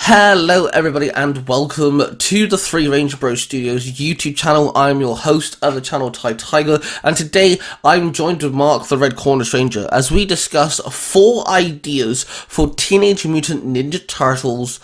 Hello everybody and welcome to the Three Ranger Bro Studios YouTube channel. I'm your host of the channel, Tai Tiger, and today I'm joined with Mark the Red Cornish Ranger as we discuss 4 ideas for Teenage Mutant Ninja Turtles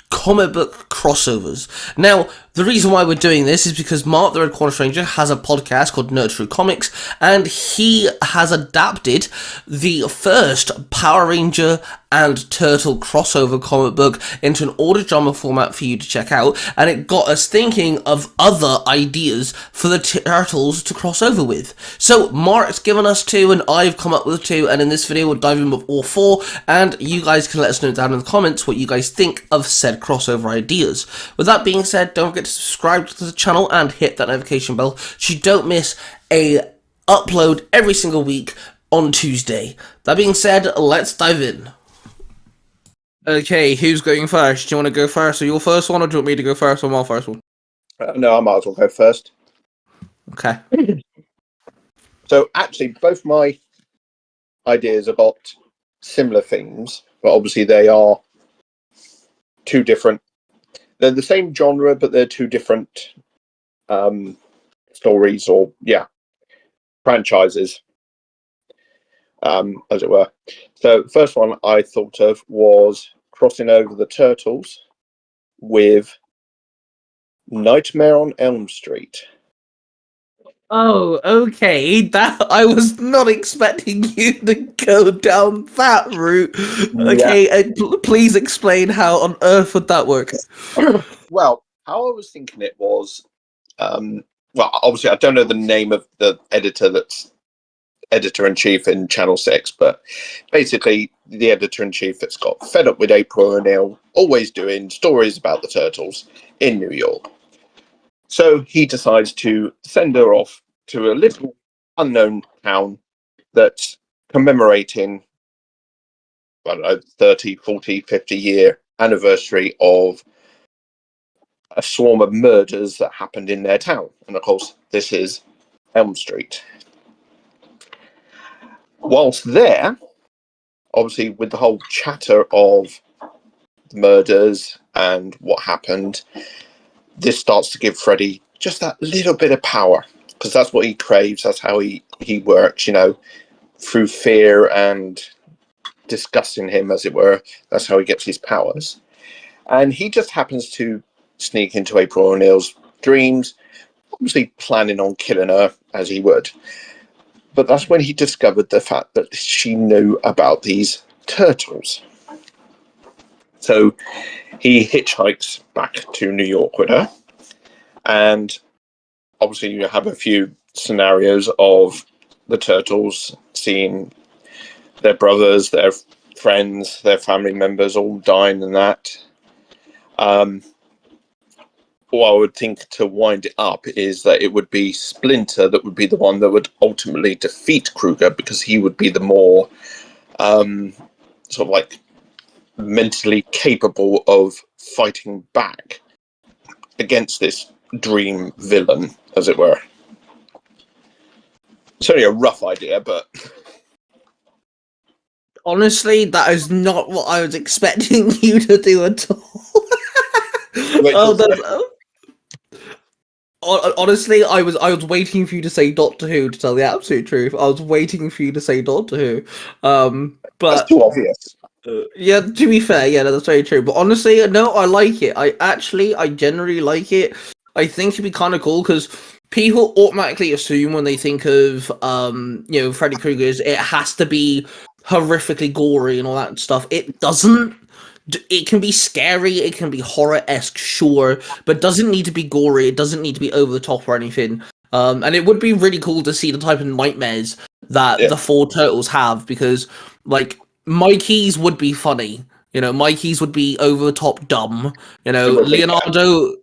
comic book crossovers. Now, the reason why we're doing this is because Mark the Red Cornish Ranger has a podcast called Nerd True Comics, and he has adapted the first Power Ranger and Turtle crossover comic book into an audio drama format for you to check out, and it got us thinking of other ideas for the Turtles to cross over with. So Mark's given us 2 and I've come up with 2, and in this video we'll dive in with all 4, and you guys can let us know down in the comments what you guys think of said crossover ideas. With that being said, don't forget to subscribe to the channel and hit that notification bell so you don't miss a upload every single week on Tuesday. That being said, let's dive in. Okay, who's going first? Do you want to go first? Are you your first one, or do you want me to go first on my first one? No, I might as well go first. Okay. So actually, both my ideas have got similar themes, but obviously they are 2 different. They're the same genre, but they're 2 different stories, or franchises, as it were. So the first one I thought of was crossing over the Turtles with Nightmare on Elm Street. Oh, okay. That I was not expecting you to go down that route. Okay, please explain how on earth would that work? Well, how I was thinking it was, well, obviously I don't know the name of the editor that's editor-in-chief in Channel 6, but basically the editor-in-chief that's got fed up with April O'Neil always doing stories about the Turtles in New York. So he decides to send her off to a little unknown town that's commemorating, I don't know, 30, 40, 50-year anniversary of a swarm of murders that happened in their town. And of course, this is Elm Street. Whilst there, obviously with the whole chatter of murders and what happened, this starts to give Freddy just that little bit of power, because that's what he craves. That's how he works, through fear and disgusting him, as it were. That's how he gets his powers. And he just happens to sneak into April O'Neil's dreams, obviously planning on killing her, as he would. But that's when he discovered the fact that she knew about these turtles. So he hitchhikes back to New York with her. And obviously you have a few scenarios of the turtles seeing their brothers, their friends, their family members all dying and that. What I would think to wind it up is that it would be Splinter that would be the one that would ultimately defeat Kruger, because he would be the more sort of like mentally capable of fighting back against this dream villain, as it were. It's only a rough idea, but Honestly, that is not what I was expecting you to do at all. Honestly, I was waiting for you to say Doctor Who, to tell the absolute truth. I was waiting for you to say Doctor Who. But that's too obvious. Yeah, to be fair, yeah, that's very true. But honestly, no, I like it. I generally like it. I think it'd be kind of cool because people automatically assume when they think of Freddy Krueger's, it has to be horrifically gory and all that stuff. It doesn't. It can be scary, it can be horror-esque, sure, but it doesn't need to be gory, it doesn't need to be over the top or anything. And it would be really cool to see the type of nightmares that the 4 turtles have, because, like, Mikey's would be funny. Mikey's would be over the top dumb. Leonardo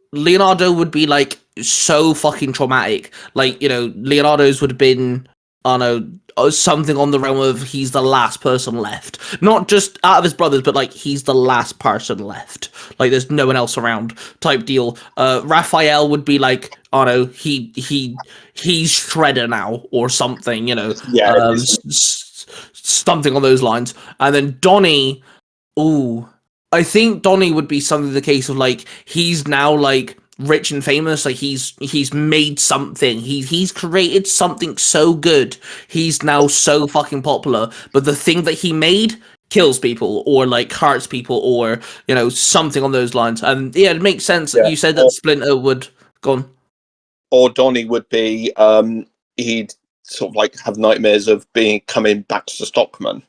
would be, like, so fucking traumatic. Like, Leonardo's would have been, I don't know, something on the realm of he's the last person left. Not just out of his brothers, but, like, he's the last person left. Like, there's no one else around type deal. Raphael would be like, I don't know, he's Shredder now or something, something on those lines. And then Donnie, ooh, I think Donnie would be something the case of like he's now like rich and famous, like he's made something, he's created something so good, he's now so fucking popular, but the thing that he made kills people or like hurts people or something on those lines. And yeah, it makes sense that you said that Splinter would go on. Or Donnie would be he'd sort of like have nightmares of coming back to Stockman,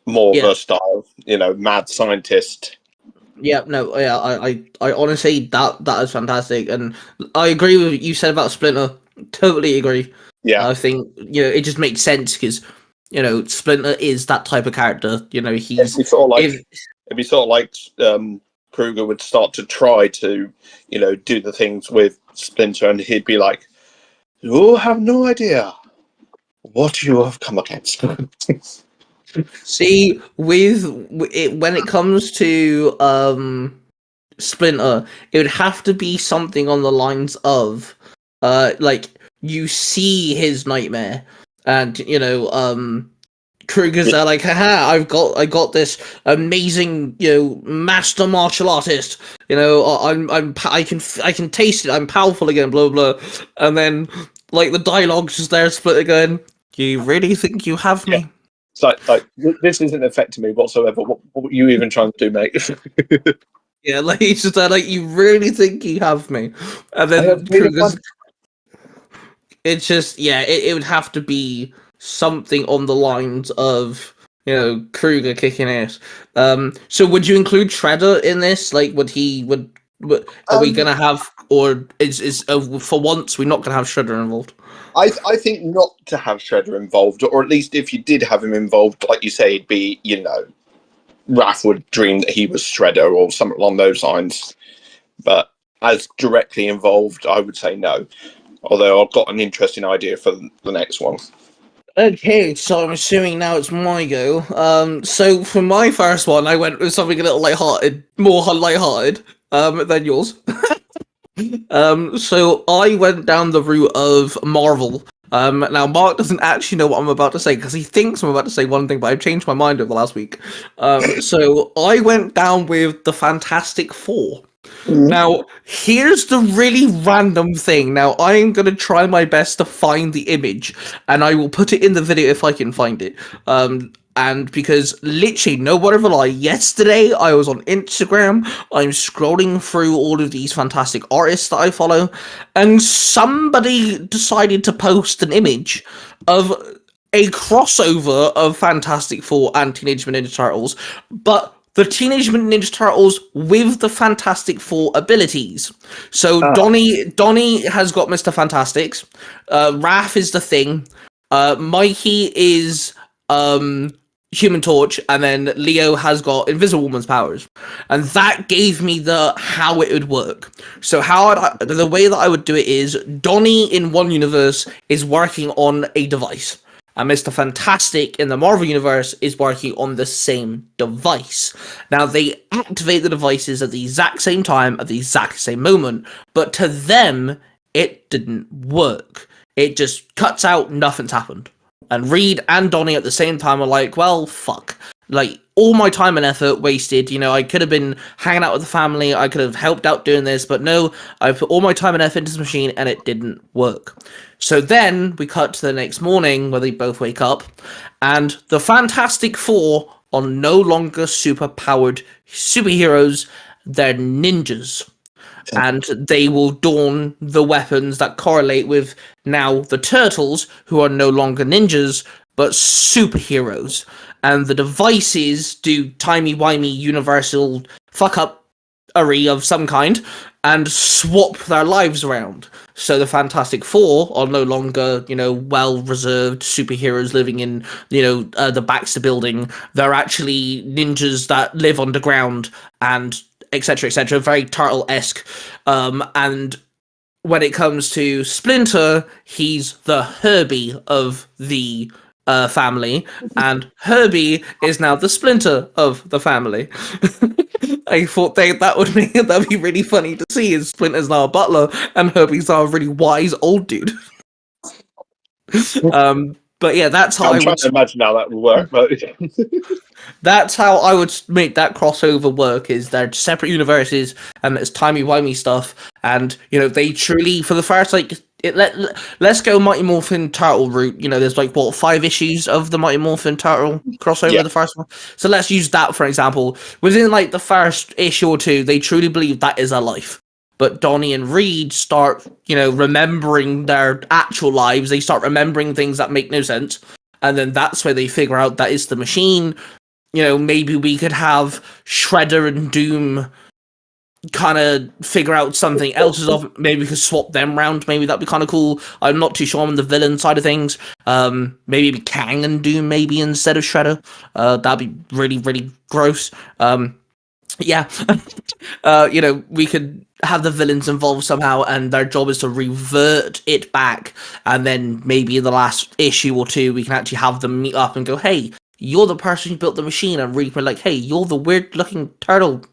more of a style, mad scientist. Yeah, no, yeah, I honestly that is fantastic, and I agree with what you said about Splinter. Totally agree. Yeah, I think it just makes sense because Splinter is that type of character. He's it'd be sort of like Kruger would start to try to do the things with Splinter, and he'd be like, "You have no idea what you have come against." See, with it when it comes to Splinter, it would have to be something on the lines of like you see his nightmare and Kruger's there like, haha, I got this amazing, master martial artist. I can taste it. I'm powerful again. Blah blah. And then like the dialogue's just there, Splinter going, "You really think you have me?" It's like this isn't affecting me whatsoever. What are you even trying to do, mate? Yeah, like he's just there, like, "You really think you have me?" And then Kruger's. It's just it would have to be something on the lines of Kruger kicking ass. So would you include Shredder in this? Like, are we gonna have, or is for once we're not gonna have Shredder involved? I think not to have Shredder involved, or at least if you did have him involved, like you say, it'd be Raph would dream that he was Shredder or something along those lines. But as directly involved, I would say no. Although I've got an interesting idea for the next one. Okay, so I'm assuming now it's my go. So for my first one, I went with something a little lighthearted, more lighthearted, than yours. So I went down the route of Marvel. Now Mark doesn't actually know what I'm about to say because he thinks I'm about to say one thing, but I've changed my mind over the last week. So I went down with the Fantastic Four. Now, here's the really random thing. Now, I'm going to try my best to find the image, and I will put it in the video if I can find it. And because literally, no word of a lie, yesterday I was on Instagram, I'm scrolling through all of these fantastic artists that I follow, and somebody decided to post an image of a crossover of Fantastic Four and Teenage Mutant Ninja Turtles, but the Teenage Mutant Ninja Turtles with the Fantastic Four abilities. So Donnie has got Mr. Fantastics. Raph is the Thing. Mikey is Human Torch, and then Leo has got Invisible Woman's powers. And that gave me the how it would work. So the way that I would do it is Donnie in one universe is working on a device. And Mr. Fantastic in the Marvel Universe is working on the same device. Now, they activate the devices at the exact same time, at the exact same moment, but to them, it didn't work. It just cuts out, nothing's happened. And Reed and Donnie at the same time are like, well, fuck. Like, all my time and effort wasted. I could have been hanging out with the family, I could have helped out doing this, but no, I put all my time and effort into this machine, and it didn't work. So then we cut to the next morning where they both wake up, and the Fantastic Four are no longer super-powered superheroes, they're ninjas. And they will don the weapons that correlate with now the Turtles, who are no longer ninjas, but superheroes. And the devices do timey-wimey universal fuck-up-ery of some kind, and swap their lives around. So the Fantastic Four are no longer, well-reserved superheroes living in, the Baxter building. They're actually ninjas that live underground and etc., etc., very Turtle-esque. And when it comes to Splinter, he's the Herbie of the family, and Herbie is now the Splinter of the family. I thought that'd be really funny to see. Is Splinter's now a butler, and Herbie's now a really wise old dude. But yeah, that's how I'm trying to imagine how that would work. But that's how I would make that crossover work. Is they're separate universes, and it's timey-wimey stuff, and they truly, for the first let's go Mighty Morphin Turtle route. There's like what 5 issues of the Mighty Morphin Turtle crossover, Yeah. the first one. So let's use that for example. Within like the first issue or two, they truly believe that is a life. But Donnie and Reed start, remembering their actual lives. They start remembering things that make no sense. And then that's where they figure out that it's the machine. Maybe we could have Shredder and Doom kind of figure out something else. Maybe we could swap them round. Maybe that'd be kind of cool. I'm not too sure on the villain side of things. Maybe Kang and Doom maybe instead of Shredder. That'd be really, really gross. Yeah. We could have the villains involved somehow, and their job is to revert it back, and then maybe in the last issue or two we can actually have them meet up and go, hey, you're the person who built the machine, and Reaper like, hey, you're the weird looking turtle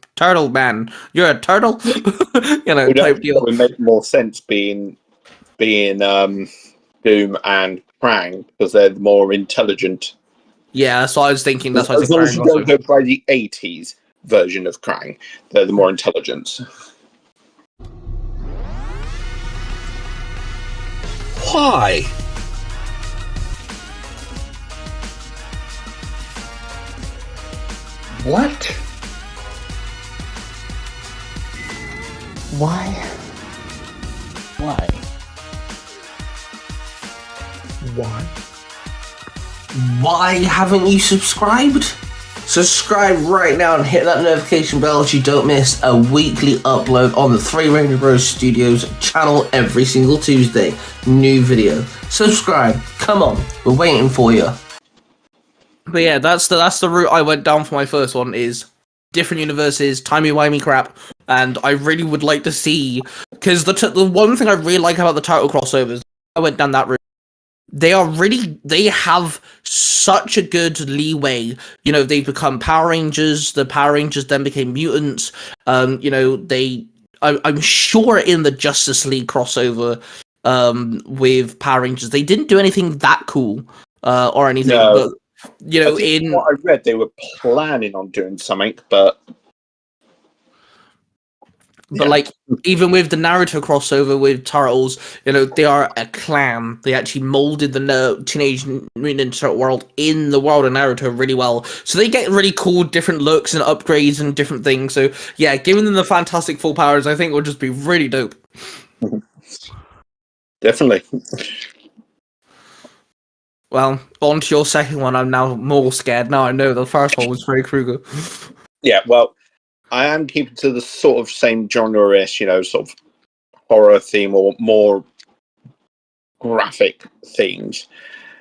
man, you're a turtle. Type deal. It would make more sense being Doom and Krang, because they're the more intelligent. Yeah, so I was thinking that's why as long as you don't go by the 80s version of Krang, they're the more intelligent. Why? What? Why? Why? Why? Why haven't you subscribed? Subscribe right now and hit that notification bell so you don't miss a weekly upload on the Three Ranger Bros Studios channel every single Tuesday. New video. Subscribe. Come on, we're waiting for you. But yeah, that's the route I went down for my first one, is different universes, timey-wimey crap, and I really would like to see, because the one thing I really like about the Turtle crossovers, I went down that route. They have such a good leeway. They've become Power Rangers. The Power Rangers then became mutants. I'm sure in the Justice League crossover, with Power Rangers, they didn't do anything that cool, or anything. No. But in what I read, they were planning on doing something, but. But like, even with the Naruto crossover with Turtles, they are a clan. They actually molded the Teenage Mutant Ninja Turtle world in the world of Naruto really well. So they get really cool different looks and upgrades and different things. So yeah, giving them the Fantastic Four powers, I think would just be really dope. Definitely. Well, on to your second one. I'm now more scared. Now I know the first one was Freddy Krueger. Yeah, well, I am keeping to the sort of same genre-ish, sort of horror theme or more graphic themes.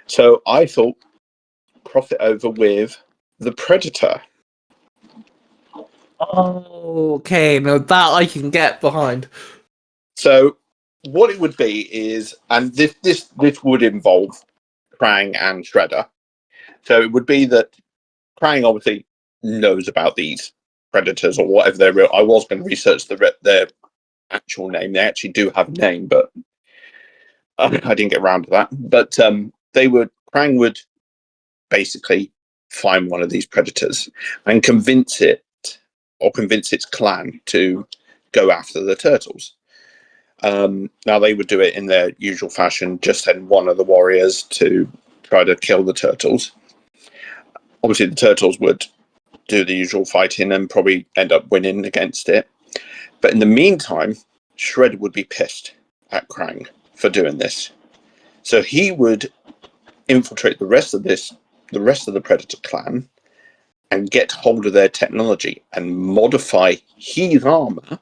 So I thought, cross it over with The Predator. Oh, okay. Now that I can get behind. So what it would be is, and this would involve Krang and Shredder. So it would be that Krang obviously knows about these predators or whatever they're real. I was going to research their actual name. They actually do have a name, but I didn't get around to that. But Krang would basically find one of these predators and convince its clan to go after the turtles. Now they would do it in their usual fashion, just send one of the warriors to try to kill the turtles. Obviously the turtles would do the usual fighting and probably end up winning against it. But in the meantime, Shredder would be pissed at Krang for doing this. So he would infiltrate the rest of the Predator clan and get hold of their technology and modify his armor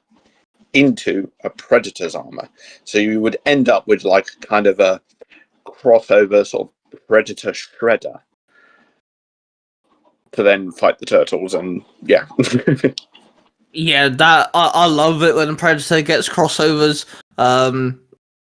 into a Predator's armor. So you would end up with like kind of a crossover sort of Predator Shredder to then fight the turtles, and yeah. Yeah, that I love it when Predator gets crossovers.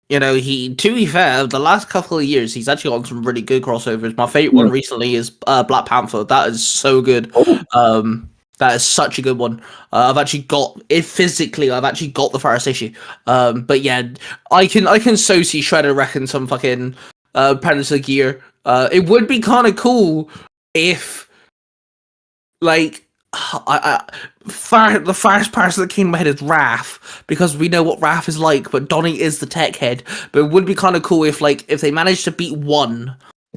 He, to be fair, the last couple of years he's actually gotten some really good crossovers. My favorite one recently is Black Panther. That is so good. That is such a good one. I've actually got it physically. I've actually got the first issue. But yeah, I can so see Shredder wrecking some fucking Predator gear. It would be kind of cool if, like, the first person that came to my head is Raph, because we know what Raph is like, but Donnie is the tech head. But it would be kind of cool if, like, if they managed to beat one,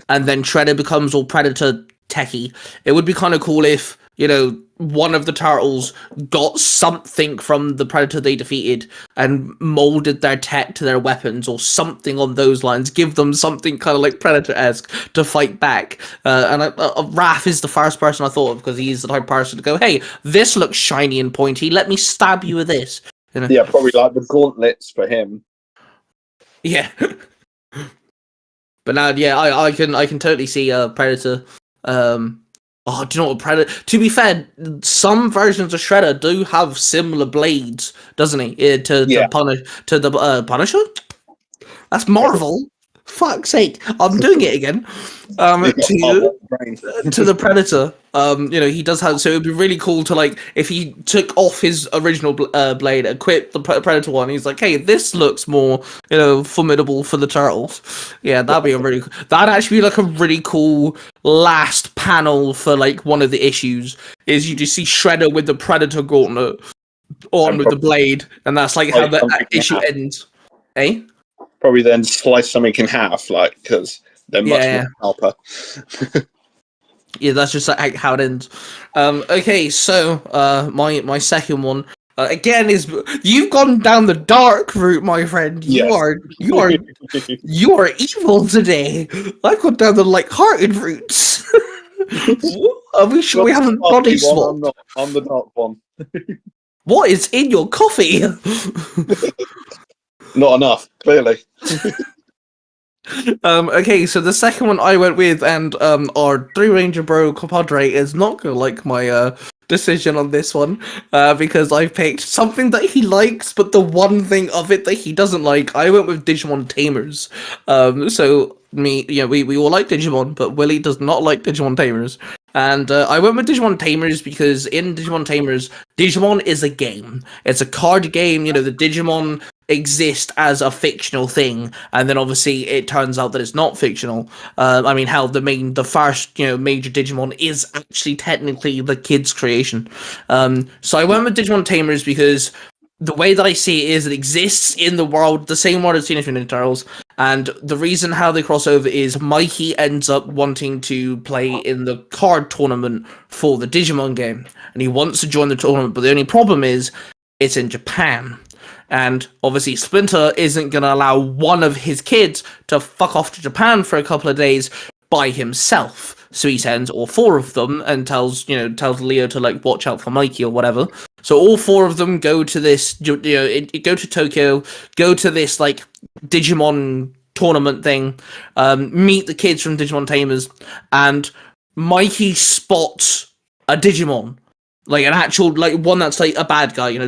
and then Shredder becomes all Predator techie. It would be kind of cool if, you know, one of the turtles got something from the Predator they defeated and molded their tech to their weapons or something on those lines. Give them something kind of like Predator-esque to fight back. And Raph is the first person I thought of because he's the type of person to go, hey, this looks shiny and pointy. Let me stab you with this. You know? Yeah, probably like the gauntlets for him. Yeah. But now, yeah, I can totally see Predator. Oh, do you know what Predator? To be fair, some versions of Shredder do have similar blades, doesn't he? To the Punisher. That's Marvel. Fuck's sake, I'm doing it again. To the Predator. You know, he does have. So it'd be really cool to, like, if he took off his original blade, equipped the Predator one. He's like, hey, this looks more, you know, formidable for the turtles. Yeah, that'd be that'd actually be like a really cool last panel for like one of the issues. Is you just see Shredder with the Predator gauntlet on with the blade, and that's like how that issue ends. Eh? Probably then slice something in half, like, because they're much more sharper. Yeah, that's just like how it ends. Okay, so my second one again is you've gone down the dark route, my friend. Yes. You are evil today. I've gone down the light-hearted routes. Are we sure we haven't body swapped? I'm the dark one. What is in your coffee? Not enough, clearly. Okay, so the second one I went with, and our Three Ranger Bro compadre is not gonna like my decision on this one, because I picked something that he likes, but the one thing of it that he doesn't like. I went with Digimon Tamers. So we all like Digimon, but Willie does not like Digimon Tamers. And I went with Digimon Tamers because in Digimon Tamers, Digimon is a game. It's a card game. You know, the Digimon exist as a fictional thing, and then obviously it turns out that it's not fictional. I mean, hell, the first major Digimon is actually technically the kid's creation. So I went with Digimon Tamers because the way that I see it is it exists in the world, the same world as Teenage Mutant Ninja Turtles, and the reason how they cross over is Mikey ends up wanting to play in the card tournament for the Digimon game, and he wants to join the tournament, but the only problem is it's in Japan. And obviously Splinter isn't going to allow one of his kids to fuck off to Japan for a couple of days by himself. So he sends all four of them and tells Leo to like watch out for Mikey or whatever. So all four of them go to this, go to Tokyo, go to this like Digimon tournament thing, meet the kids from Digimon Tamers, and Mikey spots a Digimon, like an actual like one that's like a bad guy.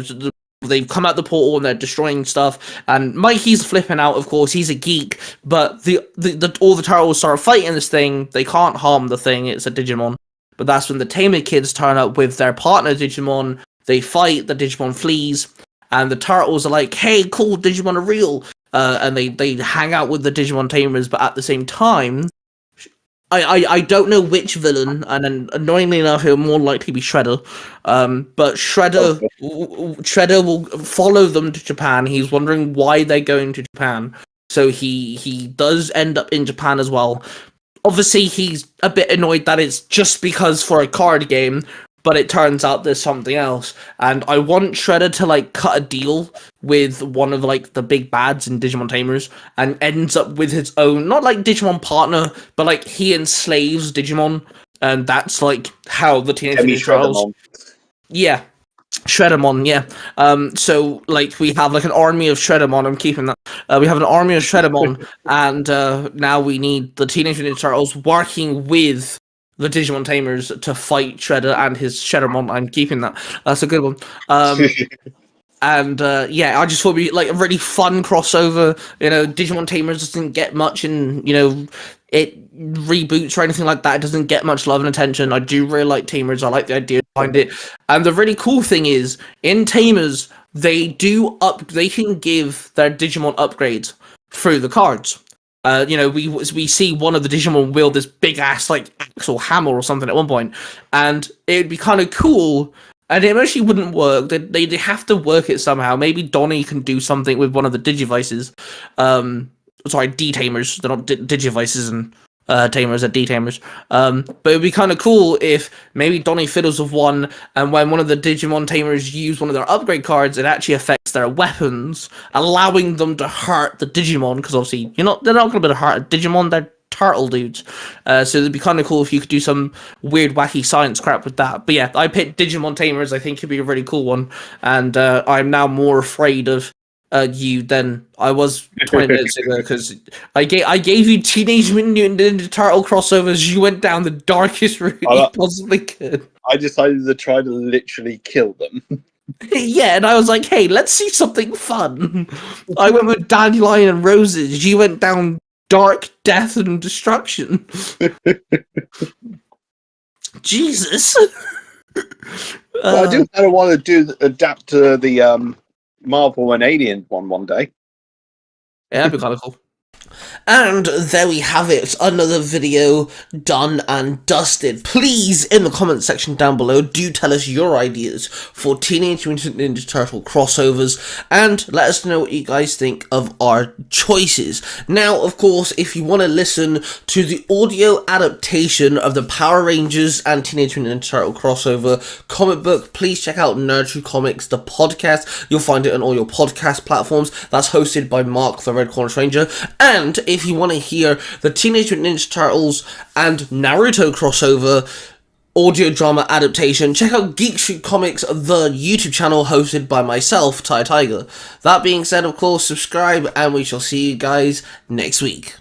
They've come out the portal and they're destroying stuff, and Mikey's flipping out. Of course, he's a geek, but all the turtles start fighting this thing. They can't harm the thing; it's a Digimon. But that's when the Tamer kids turn up with their partner Digimon. They fight. The Digimon flees, and the turtles are like, "Hey, cool, Digimon are real," and they hang out with the Digimon Tamers. But at the same time, I don't know which villain, and then annoyingly enough, it'll more likely be Shredder. But Shredder will follow them to Japan. He's wondering why they're going to Japan, so he does end up in Japan as well. Obviously, he's a bit annoyed that it's just because for a card game, but it turns out there's something else. And I want Shredder to like cut a deal with one of like the big bads in Digimon Tamers, and ends up with his own, not like Digimon partner, but like he enslaves Digimon, and that's like how the Teenage Mutant Ninja Turtles. Yeah, Shreddermon, yeah. So like we have like an army of Shreddermon. I'm keeping that. We have an army of Shreddermon, and now we need the Teenage Mutant Ninja Turtles working with the Digimon Tamers to fight Shredder and his Shreddermon. I'm keeping that. That's a good one. And yeah, I just thought it'd be like a really fun crossover. Digimon Tamers doesn't get much in it reboots or anything like that. It doesn't get much love and attention. I do really like Tamers. I like the idea behind it. And the really cool thing is, in Tamers, they can give their Digimon upgrades through the cards. we see one of the Digimon wield this big ass like axe or hammer or something at one point, and it'd be kind of cool. And it actually wouldn't work. They have to work it somehow. Maybe Donnie can do something with one of the Digivices. Sorry, D-tamers. They're not Digivices and tamers are D-tamers. But it'd be kind of cool if maybe Donnie fiddles with one, and when one of the Digimon tamers use one of their upgrade cards, it actually affects their weapons, allowing them to hurt the Digimon. Because obviously, they're not going to be able to hurt a Digimon. They're turtle dudes. So it'd be kind of cool if you could do some weird, wacky science crap with that. But yeah, I picked Digimon tamers. I think it'd be a really cool one, and I'm now more afraid of you than I was 20 minutes ago, because I gave you Teenage Mutant Ninja Turtle crossovers. You went down the darkest route you possibly could. I decided to try to literally kill them. Yeah, and I was like, hey, let's see something fun. I went with Dandelion and Roses. You went down dark death and destruction. Jesus. Well, I do kind of want to adapt to the Marvel and Alien one day. Yeah, that'd be kind of cool. And there we have it, another video done and dusted. Please, in the comment section down below, do tell us your ideas for Teenage Mutant Ninja Turtle crossovers, and let us know what you guys think of our choices. Now, of course, if you want to listen to the audio adaptation of the Power Rangers and Teenage Mutant Ninja Turtle crossover comic book, please check out Nerd True Comics, the podcast. You'll find it on all your podcast platforms. That's hosted by Mark, the Red Cornish Ranger. And if you want to hear the Teenage Mutant Ninja Turtles and Naruto crossover audio drama adaptation, check out Geek Street Comics, the YouTube channel hosted by myself, Tai Tiger. That being said, of course, subscribe, and we shall see you guys next week.